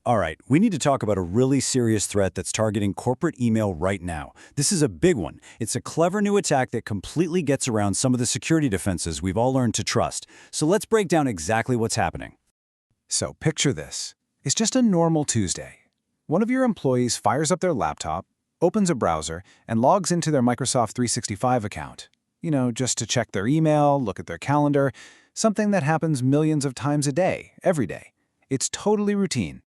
All right, we need to talk about a really serious threat that's targeting corporate email right now. This is a big one. It's a clever new attack that completely gets around some of the security defenses we've all learned to trust. So let's break down exactly what's happening. So picture this. It's just a normal Tuesday. One of your employees fires up their laptop, opens a browser, and logs into their Microsoft 365 account. Just to check their email, look at their calendar, something that happens millions of times a day, every day. It's totally routine.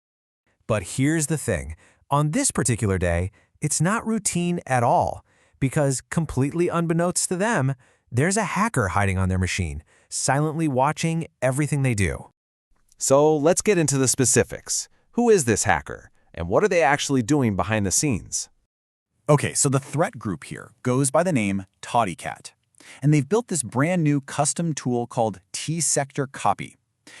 But here's the thing. On this particular day, it's not routine at all, because completely unbeknownst to them, there's a hacker hiding on their machine, silently watching everything they do. So let's get into the specifics. Who is this hacker, and what are they actually doing behind the scenes? Okay, so the threat group here goes by the name ToddyCat, and they've built this brand new custom tool called TCSectorCopy.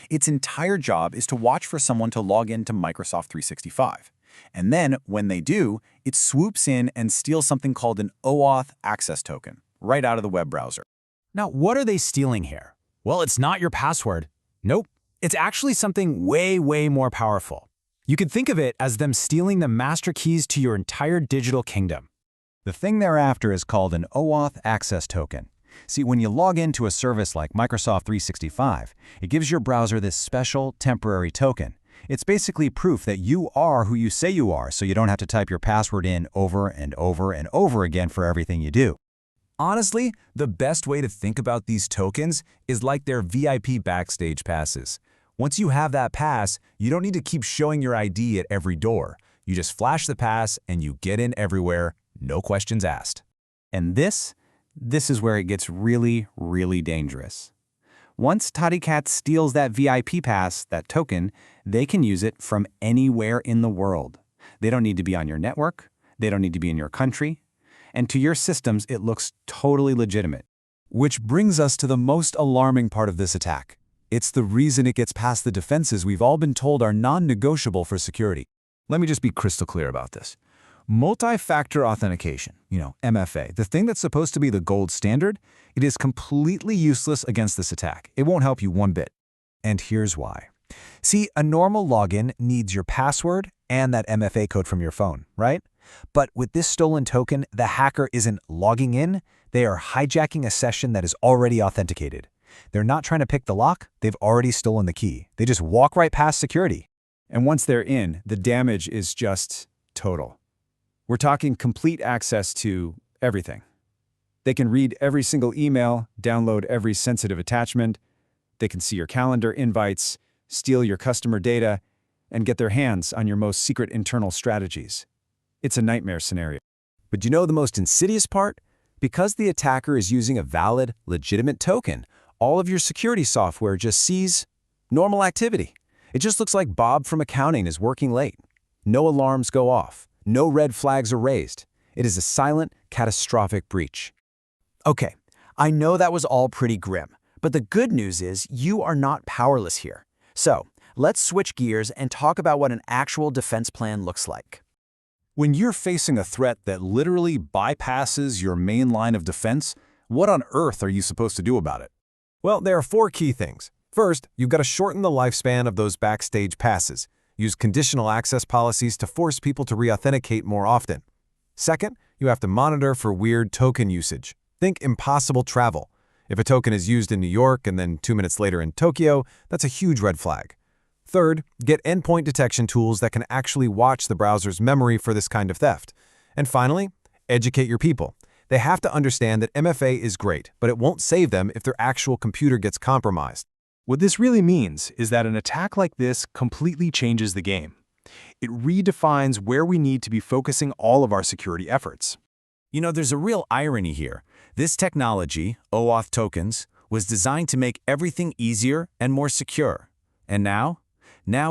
Its entire job is to watch for someone to log into Microsoft 365. And then, when they do, it swoops in and steals something called an OAuth access token right out of the web browser. Now, what are they stealing here? Well, it's not your password. Nope. It's actually something way, way more powerful. You could think of it as them stealing the master keys to your entire digital kingdom. The thing they're after is called an OAuth access token. See, when you log into a service like Microsoft 365, it gives your browser this special temporary token. It's basically proof that you are who you say you are, so you don't have to type your password in over and over and over again for everything you do. Honestly, the best way to think about these tokens is like their VIP backstage passes. Once you have that pass, you don't need to keep showing your ID at every door. You just flash the pass and you get in everywhere, no questions asked. And this is where it gets really, really dangerous. Once ToddyCat steals that VIP pass, that token, they can use it from anywhere in the world. They don't need to be on your network. They don't need to be in your country. And to your systems, it looks totally legitimate. Which brings us to the most alarming part of this attack. It's the reason it gets past the defenses we've all been told are non-negotiable for security. Let me just be crystal clear about this. Multi-factor authentication, MFA, the thing that's supposed to be the gold standard, it is completely useless against this attack. It won't help you one bit. And here's why. See, a normal login needs your password and that MFA code from your phone, right? But with this stolen token, the hacker isn't logging in, they are hijacking a session that is already authenticated. They're not trying to pick the lock, they've already stolen the key. They just walk right past security. And once they're in, the damage is just total. We're talking complete access to everything. They can read every single email, download every sensitive attachment, they can see your calendar invites, steal your customer data, and get their hands on your most secret internal strategies. It's a nightmare scenario. But you know the most insidious part? Because the attacker is using a valid, legitimate token, all of your security software just sees normal activity. It just looks like Bob from accounting is working late. No alarms go off. No red flags are raised. It is a silent, catastrophic breach. Okay, I know that was all pretty grim, but the good news is you are not powerless here. So, let's switch gears and talk about what an actual defense plan looks like. When you're facing a threat that literally bypasses your main line of defense, what on earth are you supposed to do about it? Well, there are 4 key things. First, you've got to shorten the lifespan of those backstage passes. Use conditional access policies to force people to re-authenticate more often. Second, you have to monitor for weird token usage. Think impossible travel. If a token is used in New York and then 2 minutes later in Tokyo, that's a huge red flag. Third, get endpoint detection tools that can actually watch the browser's memory for this kind of theft. And finally, educate your people. They have to understand that MFA is great, but it won't save them if their actual computer gets compromised. What this really means is that an attack like this completely changes the game. It redefines where we need to be focusing all of our security efforts. There's a real irony here. This technology, OAuth tokens, was designed to make everything easier and more secure. And now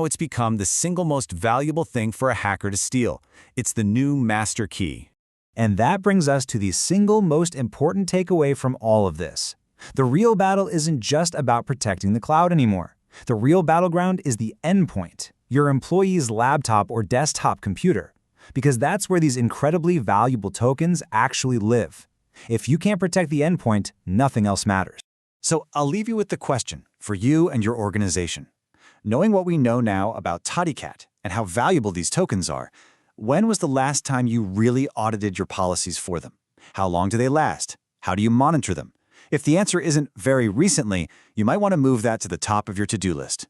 it's become the single most valuable thing for a hacker to steal. It's the new master key. And that brings us to the single most important takeaway from all of this. The real battle isn't just about protecting the cloud anymore. The real battleground is the endpoint, your employee's laptop or desktop computer, because that's where these incredibly valuable tokens actually live. If you can't protect the endpoint, nothing else matters. So I'll leave you with the question for you and your organization. Knowing what we know now about ToddyCat and how valuable these tokens are, when was the last time you really audited your policies for them? How long do they last? How do you monitor them? If the answer isn't very recently, you might want to move that to the top of your to-do list.